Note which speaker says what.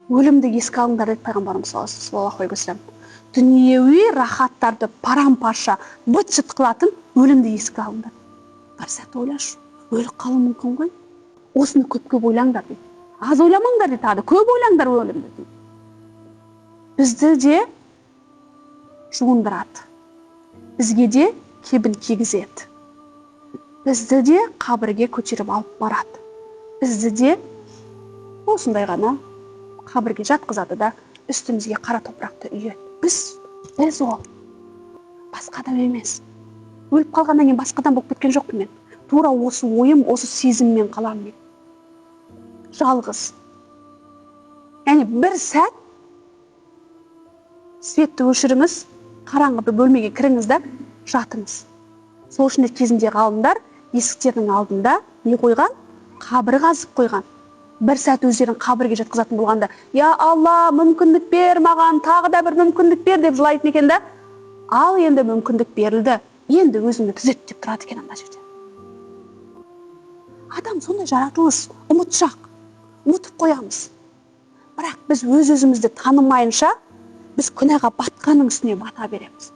Speaker 1: өлімді еске алыңдар деп пайғамбарымыз саллаллаху алейхи вассалам. Дүниеви рахаттарды парам-парша быт-шыт қылатын өлімді еске алыңдар. Бір сәт ойлашы, өліп қалуы мүмкін ғой. Осыны көп ойлаңдар дейді. Аз ойламаңдар дейді, тағы көп ойлаңдар өлімді дейді. Бізді де жуындырады. Бізге де кебін кигізеді. Бізді де қабірге көтеріп алып барады. Бізді де осындай ғана қабірге жатқызады да үстімізге қара топырақты үйеді. Біз ол. Басқа да емес. Өліп қалғаннан кейін басқадан болып кеткен жоқпын мен. Тура осы ойым, осы сезіммен қаламын мен. Жалғыз. Яғни бір сәт светті өшіріңіз, қараңғы бір бөлмеге кіріңіз да жатыңыз. Сол үшін де кезінде ғалымдар есіктердің алдында не қойған? Қабір қазып қойған. Бір сәт өздерін қабірге жатқызатын болғанда, я Алла, мүмкіндік бер маған, тағы да бір мүмкіндік бер деп жылайтын екен да. Ал енді мүмкіндік берілді. Енді өзіңді түзет деп тұрады екен ана жерде. Адам сондай жаратылыс, ұмытшақ. Ұмытып қоямыз. Бірақ біз өз-өзімізді танымайынша, біз күнәға батқанның үстіне бата береміз.